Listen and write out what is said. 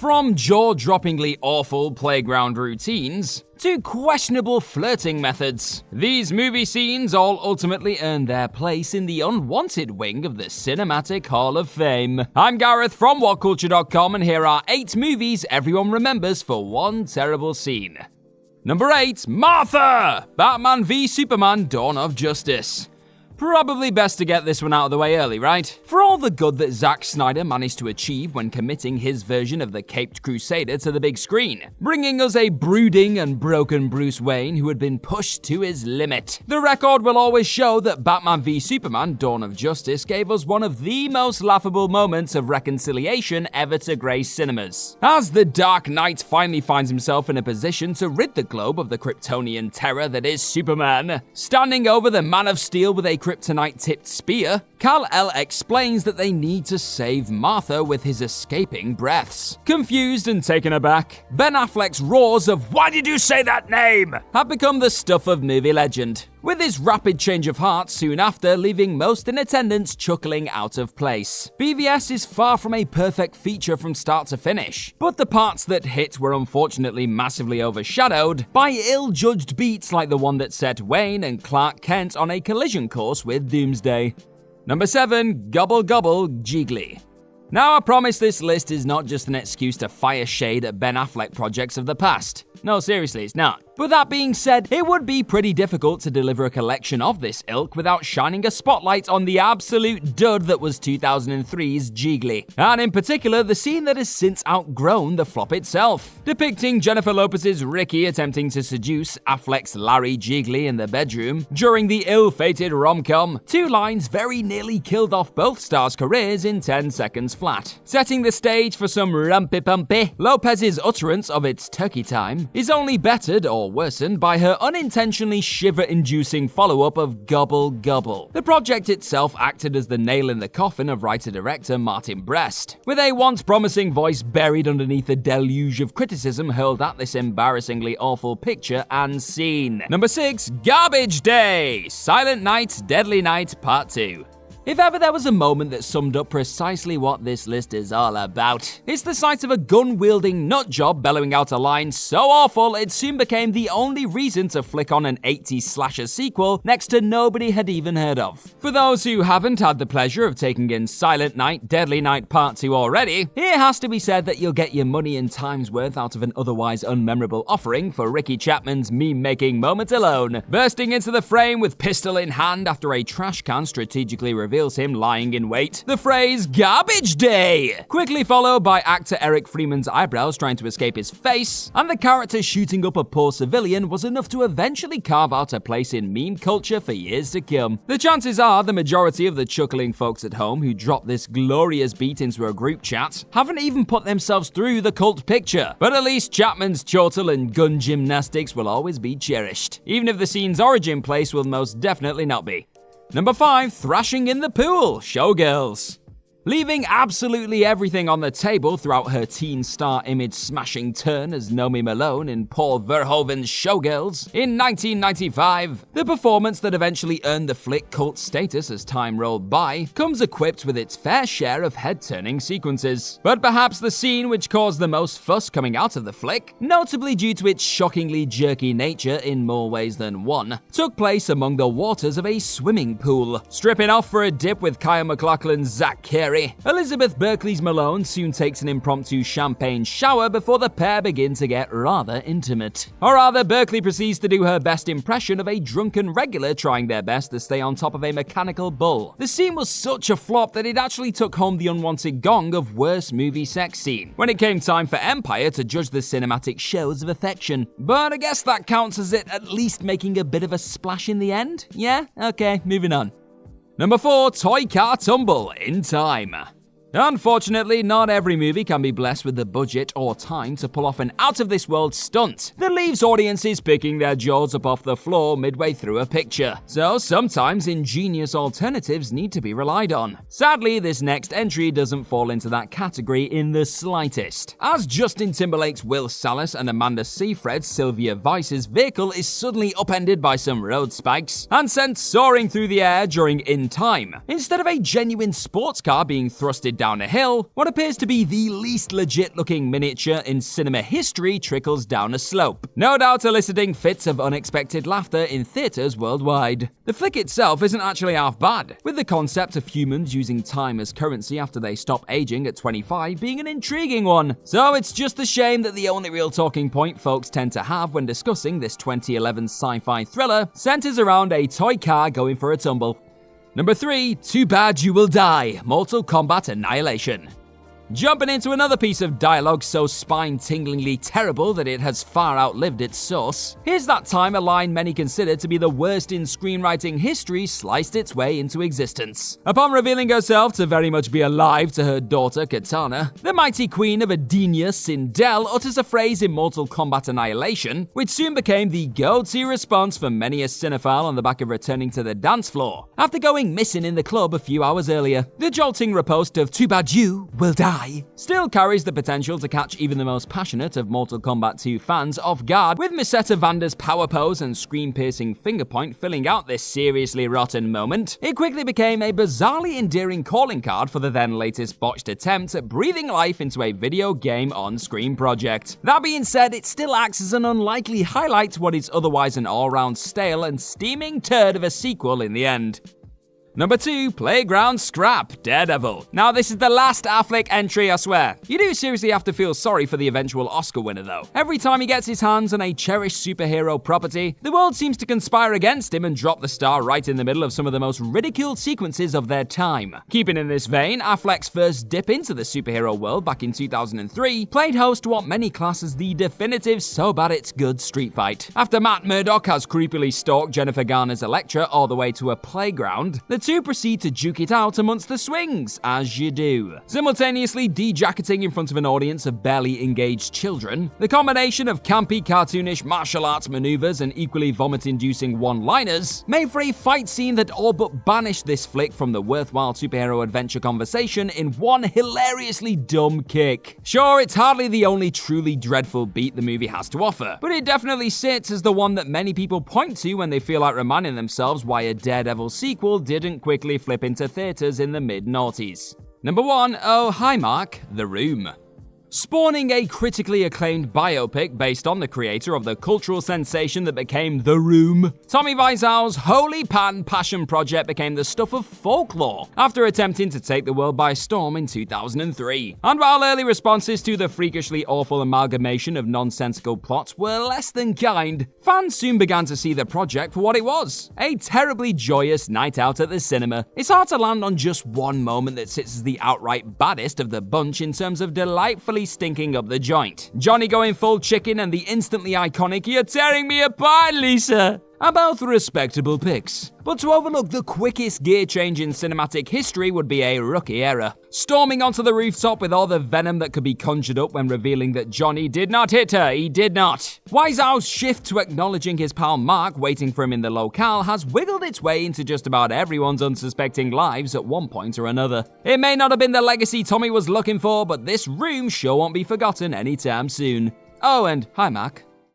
From jaw-droppingly awful playground routines to questionable flirting methods, these movie scenes all ultimately earn their place in the unwanted wing of the Cinematic Hall of Fame. I'm Gareth from WhatCulture.com, and here are 8 movies everyone remembers for one terrible scene. Number 8, Martha! Batman v Superman: Dawn of Justice. Probably best to get this one out of the way early, right? For all the good that Zack Snyder managed to achieve when committing his version of the Caped Crusader to the big screen, bringing us a brooding and broken Bruce Wayne who had been pushed to his limit, the record will always show that Batman v Superman: Dawn of Justice gave us one of the most laughable moments of reconciliation ever to grace cinemas. As the Dark Knight finally finds himself in a position to rid the globe of the Kryptonian terror that is Superman, standing over the Man of Steel with a kryptonite-tipped spear, Kal-El explains that they need to save Martha with his escaping breaths. Confused and taken aback, Ben Affleck's roars of "Why did you say that name?" have become the stuff of movie legend, with his rapid change of heart soon after leaving most in attendance chuckling out of place. BVS is far from a perfect feature from start to finish, but the parts that hit were unfortunately massively overshadowed by ill-judged beats like the one that set Wayne and Clark Kent on a collision course with Doomsday. Number 7, Gobble Gobble Jiggly. Now, I promise this list is not just an excuse to fire shade at Ben Affleck projects of the past. No, seriously, it's not. But that being said, it would be pretty difficult to deliver a collection of this ilk without shining a spotlight on the absolute dud that was 2003's Jiggly. And in particular, the scene that has since outgrown the flop itself, depicting Jennifer Lopez's Ricky attempting to seduce Affleck's Larry Jiggly in the bedroom during the ill-fated rom-com. 2 lines very nearly killed off both stars' careers in 10 seconds flat. Setting the stage for some rumpy-pumpy, Lopez's utterance of "it's turkey time" is only bettered or worsened by her unintentionally shiver-inducing follow-up of Gobble Gobble. The project itself acted as the nail in the coffin of writer-director Martin Brest, with a once-promising voice buried underneath a deluge of criticism hurled at this embarrassingly awful picture and scene. Number 6, Garbage Day! Silent Night, Deadly Night, Part 2. If ever there was a moment that summed up precisely what this list is all about, it's the sight of a gun-wielding nutjob bellowing out a line so awful it soon became the only reason to flick on an 80s slasher sequel next to nobody had even heard of. For those who haven't had the pleasure of taking in Silent Night, Deadly Night Part 2 already, it has to be said that you'll get your money and time's worth out of an otherwise unmemorable offering for Ricky Chapman's meme-making moment alone. Bursting into the frame with pistol in hand after a trash can strategically reveals him lying in wait, the phrase "Garbage Day!" quickly followed by actor Eric Freeman's eyebrows trying to escape his face, and the character shooting up a poor civilian was enough to eventually carve out a place in meme culture for years to come. The chances are the majority of the chuckling folks at home who dropped this glorious beat into a group chat haven't even put themselves through the cult picture, but at least Chapman's chortle and gun gymnastics will always be cherished, even if the scene's origin place will most definitely not be. Number 5, Thrashing in the Pool, Showgirls. Leaving absolutely everything on the table throughout her teen star image-smashing turn as Nomi Malone in Paul Verhoeven's Showgirls in 1995, the performance that eventually earned the flick cult status as time rolled by comes equipped with its fair share of head-turning sequences. But perhaps the scene which caused the most fuss coming out of the flick, notably due to its shockingly jerky nature in more ways than one, took place among the waters of a swimming pool. Stripping off for a dip with Kyle MacLachlan's Zach Carey, Elizabeth Berkley's Malone soon takes an impromptu champagne shower before the pair begin to get rather intimate. Or rather, Berkley proceeds to do her best impression of a drunken regular trying their best to stay on top of a mechanical bull. The scene was such a flop that it actually took home the unwanted gong of worst movie sex scene when it came time for Empire to judge the cinematic shows of affection. But I guess that counts as it at least making a bit of a splash in the end? Yeah? Okay, moving on. Number 4, Toy Car Tumble, In Time. Unfortunately, not every movie can be blessed with the budget or time to pull off an out-of-this-world stunt that leaves audiences picking their jaws up off the floor midway through a picture. So sometimes ingenious alternatives need to be relied on. Sadly, this next entry doesn't fall into that category in the slightest, as Justin Timberlake's Will Salas and Amanda Seyfried's Sylvia Weiss's vehicle is suddenly upended by some road spikes and sent soaring through the air during In Time, instead of a genuine sports car being thrusted down a hill, what appears to be the least legit-looking miniature in cinema history trickles down a slope, no doubt eliciting fits of unexpected laughter in theaters worldwide. The flick itself isn't actually half bad, with the concept of humans using time as currency after they stop aging at 25 being an intriguing one. So it's just a shame that the only real talking point folks tend to have when discussing this 2011 sci-fi thriller centers around a toy car going for a tumble. Number 3, Too Bad You Will Die, Mortal Kombat Annihilation. Jumping into another piece of dialogue so spine-tinglingly terrible that it has far outlived its source, here's that time a line many consider to be the worst in screenwriting history sliced its way into existence. Upon revealing herself to very much be alive to her daughter Katana, the mighty queen of Edenia, Sindel, utters a phrase in Mortal Kombat Annihilation, which soon became the go-to response for many a cinephile on the back of returning to the dance floor, after going missing in the club a few hours earlier. The jolting riposte of "Too bad you will die" still carries the potential to catch even the most passionate of Mortal Kombat 2 fans off guard, with Miseta Vanda's power pose and screen-piercing finger point filling out this seriously rotten moment. It quickly became a bizarrely endearing calling card for the then latest botched attempt at breathing life into a video game on-screen project. That being said, it still acts as an unlikely highlight to what is otherwise an all-round stale and steaming turd of a sequel in the end. Number 2, Playground Scrap, Daredevil. Now this is the last Affleck entry, I swear. You do seriously have to feel sorry for the eventual Oscar winner though. Every time he gets his hands on a cherished superhero property, the world seems to conspire against him and drop the star right in the middle of some of the most ridiculed sequences of their time. Keeping in this vein, Affleck's first dip into the superhero world back in 2003 played host to what many class as the definitive so bad it's good street fight. After Matt Murdock has creepily stalked Jennifer Garner's Elektra all the way to a playground, the two proceed to juke it out amongst the swings, as you do. Simultaneously de-jacketing in front of an audience of barely engaged children, the combination of campy, cartoonish martial arts maneuvers and equally vomit-inducing one-liners made for a fight scene that all but banished this flick from the worthwhile superhero adventure conversation in one hilariously dumb kick. Sure, it's hardly the only truly dreadful beat the movie has to offer, but it definitely sits as the one that many people point to when they feel like reminding themselves why a Daredevil sequel didn't quickly flip into theaters in the mid-noughties. Number 1, oh hi Mark, The Room. Spawning a critically acclaimed biopic based on the creator of the cultural sensation that became The Room, Tommy Wiseau's Holy Pan passion project became the stuff of folklore after attempting to take the world by storm in 2003. And while early responses to the freakishly awful amalgamation of nonsensical plots were less than kind, fans soon began to see the project for what it was, a terribly joyous night out at the cinema. It's hard to land on just one moment that sits as the outright baddest of the bunch in terms of delightfully stinking up the joint. Johnny going full chicken and the instantly iconic "You're tearing me apart, Lisa" are both respectable picks. But to overlook the quickest gear change in cinematic history would be a rookie error. Storming onto the rooftop with all the venom that could be conjured up when revealing that Johnny did not hit her, he did not. Wiseau's shift to acknowledging his pal Mark waiting for him in the locale has wiggled its way into just about everyone's unsuspecting lives at one point or another. It may not have been the legacy Tommy was looking for, but this room sure won't be forgotten anytime soon. Oh, and hi Mark.